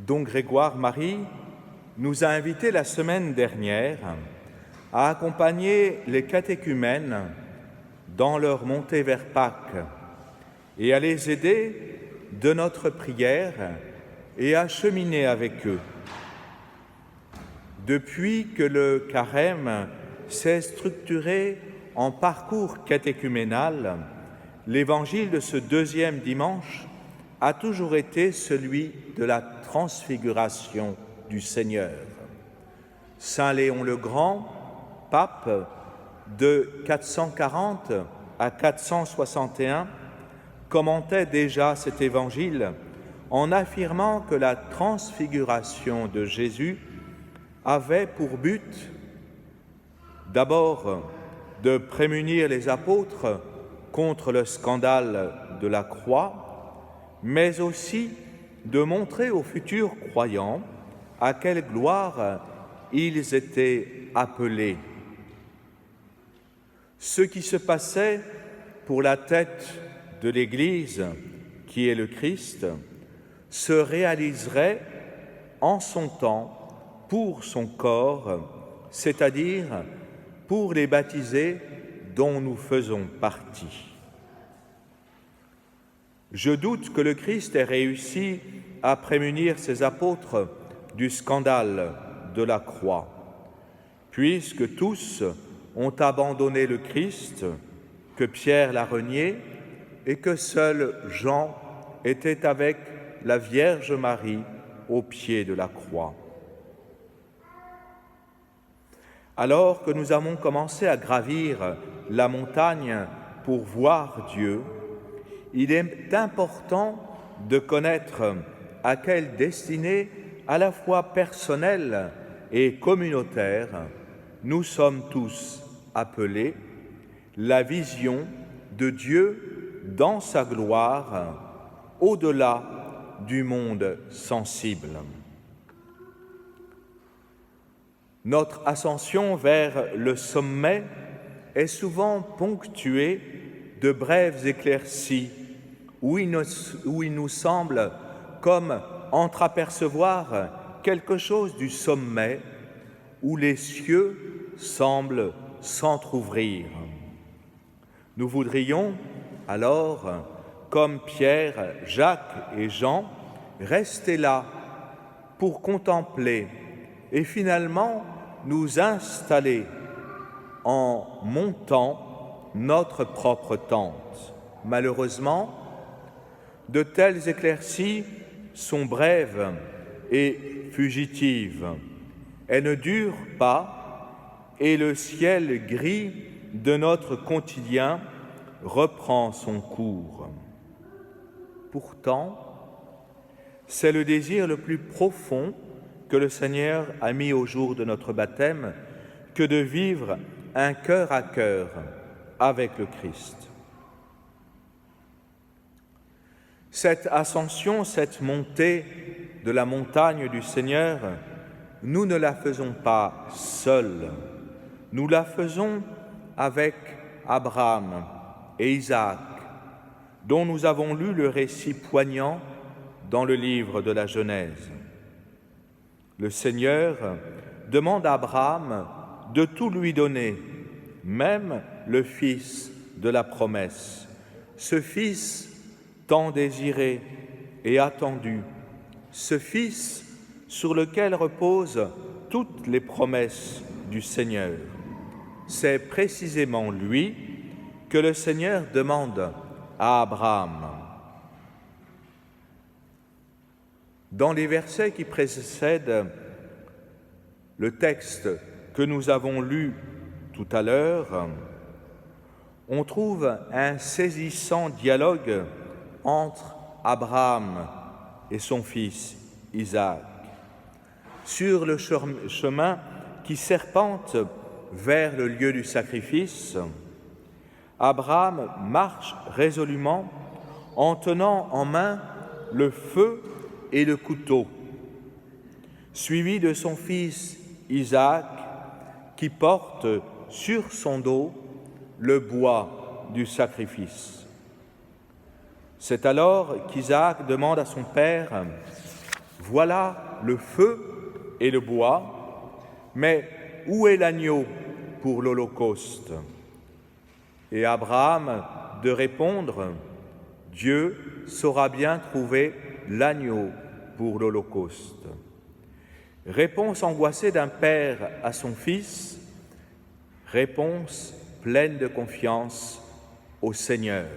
Don Grégoire Marie nous a invités la semaine dernière à accompagner les catéchumènes dans leur montée vers Pâques et à les aider de notre prière et à cheminer avec eux. Depuis que le carême s'est structuré en parcours catéchuménal, l'évangile de ce deuxième dimanche a toujours été celui de la transfiguration du Seigneur. Saint Léon le Grand, pape de 440 à 461, commentait déjà cet évangile en affirmant que la transfiguration de Jésus avait pour but d'abord de prémunir les apôtres contre le scandale de la croix, mais aussi de montrer aux futurs croyants à quelle gloire ils étaient appelés. Ce qui se passait pour la tête de l'Église, qui est le Christ, se réaliserait en son temps pour son corps, c'est-à-dire pour les baptisés dont nous faisons partie. Je doute que le Christ ait réussi à prémunir ses apôtres du scandale de la croix, puisque tous ont abandonné le Christ, que Pierre l'a renié et que seul Jean était avec la Vierge Marie au pied de la croix. Alors que nous avons commencé à gravir la montagne pour voir Dieu, il est important de connaître à quelle destinée, à la fois personnelle et communautaire, nous sommes tous appelés, la vision de Dieu dans sa gloire, au-delà du monde sensible. Notre ascension vers le sommet est souvent ponctuée de brèves éclaircies où il nous semble comme entreapercevoir quelque chose du sommet où les cieux semblent s'entr'ouvrir. Nous voudrions alors, comme Pierre, Jacques et Jean, rester là pour contempler et finalement nous installer en montant notre propre tente. Malheureusement, de telles éclaircies sont brèves et fugitives. Elles ne durent pas et le ciel gris de notre quotidien reprend son cours. Pourtant, c'est le désir le plus profond que le Seigneur a mis au jour de notre baptême que de vivre un cœur à cœur avec le Christ. Cette ascension, cette montée de la montagne du Seigneur, nous ne la faisons pas seuls, nous la faisons avec Abraham et Isaac, dont nous avons lu le récit poignant dans le livre de la Genèse. Le Seigneur demande à Abraham de tout lui donner, même le fils de la promesse, ce fils tant désiré et attendu, ce fils sur lequel reposent toutes les promesses du Seigneur. C'est précisément lui que le Seigneur demande à Abraham. Dans les versets qui précèdent le texte que nous avons lu tout à l'heure, on trouve un saisissant dialogue entre Abraham et son fils Isaac. Sur le chemin qui serpente vers le lieu du sacrifice, Abraham marche résolument en tenant en main le feu et le couteau, suivi de son fils Isaac qui porte sur son dos le bois du sacrifice. C'est alors qu'Isaac demande à son père voilà le feu et le bois, mais où est l'agneau pour l'Holocauste ? Et Abraham de répondre, Dieu saura bien trouver l'agneau pour l'Holocauste. Réponse angoissée d'un père à son fils, réponse pleine de confiance au Seigneur.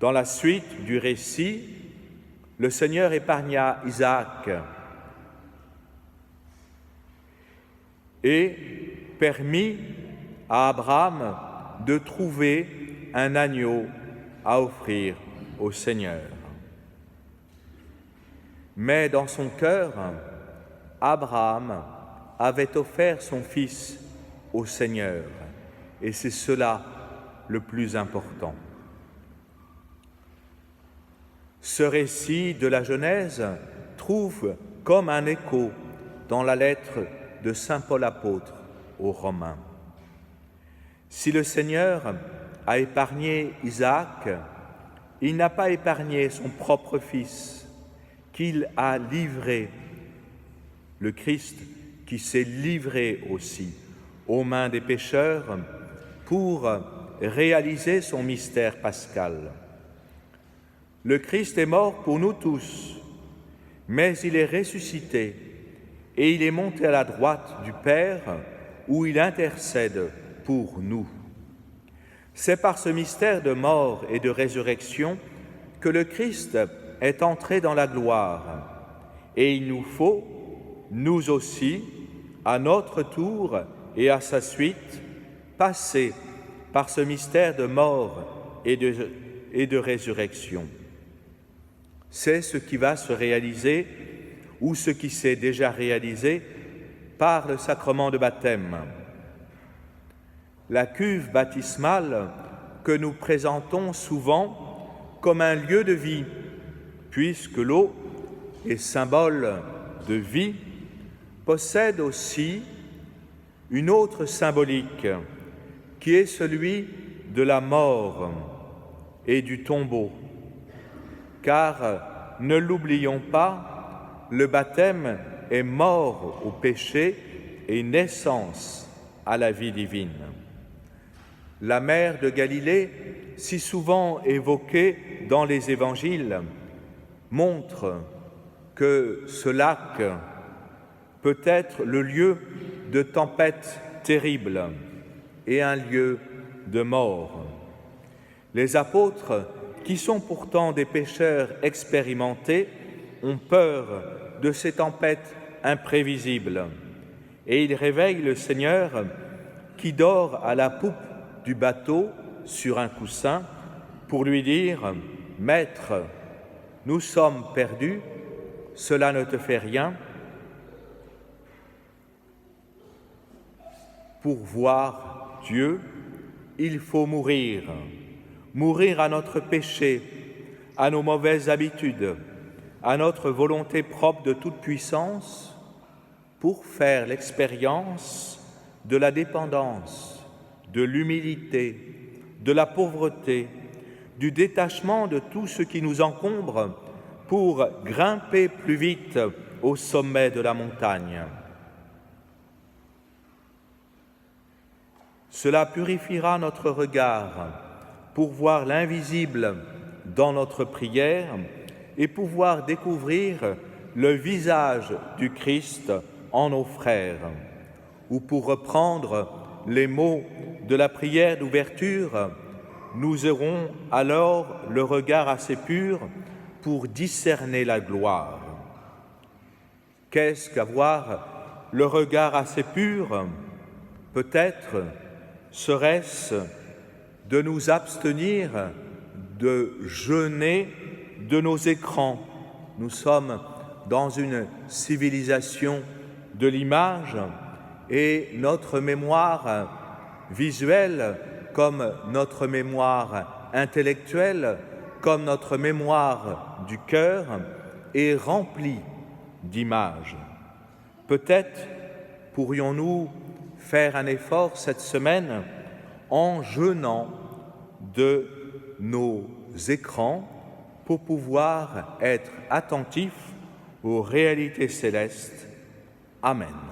Dans la suite du récit, le Seigneur épargna Isaac et permit à Abraham de trouver un agneau à offrir au Seigneur. Mais dans son cœur, Abraham avait offert son fils au Seigneur, et c'est cela le plus important. Ce récit de la Genèse trouve comme un écho dans la lettre de saint Paul apôtre aux Romains. Si le Seigneur a épargné Isaac, il n'a pas épargné son propre fils, qu'il a livré, le Christ qui s'est livré aussi aux mains des pécheurs pour réaliser son mystère pascal. Le Christ est mort pour nous tous, mais il est ressuscité et il est monté à la droite du Père où il intercède pour nous. C'est par ce mystère de mort et de résurrection que le Christ est entré dans la gloire. Et il nous faut, nous aussi, à notre tour et à sa suite, passer par ce mystère de mort et de résurrection. C'est ce qui va se réaliser, ou ce qui s'est déjà réalisé, par le sacrement de baptême. La cuve baptismale que nous présentons souvent comme un lieu de vie, puisque l'eau est symbole de vie, possède aussi une autre symbolique qui est celui de la mort et du tombeau. Car, ne l'oublions pas, le baptême est mort au péché et naissance à la vie divine. La mer de Galilée, si souvent évoquée dans les évangiles, montre que ce lac peut être le lieu de tempêtes terribles et un lieu de mort. Les apôtres, qui sont pourtant des pécheurs expérimentés, ont peur de ces tempêtes imprévisibles et ils réveillent le Seigneur qui dort à la poupe du bateau sur un coussin pour lui dire « Maître, nous sommes perdus, cela ne te fait rien. Pour voir Dieu, il faut mourir, mourir à notre péché, à nos mauvaises habitudes, à notre volonté propre de toute puissance, pour faire l'expérience de la dépendance, de l'humilité, de la pauvreté, du détachement de tout ce qui nous encombre pour grimper plus vite au sommet de la montagne. Cela purifiera notre regard pour voir l'invisible dans notre prière et pouvoir découvrir le visage du Christ en nos frères. Ou pour reprendre les mots de la prière d'ouverture, nous aurons alors le regard assez pur pour discerner la gloire. Qu'est-ce qu'avoir le regard assez pur ? Peut-être serait-ce de nous abstenir de jeûner de nos écrans. Nous sommes dans une civilisation de l'image et notre mémoire visuelle, comme notre mémoire intellectuelle, comme notre mémoire du cœur, est remplie d'images. Peut-être pourrions-nous faire un effort cette semaine en jeûnant de nos écrans pour pouvoir être attentifs aux réalités célestes. Amen.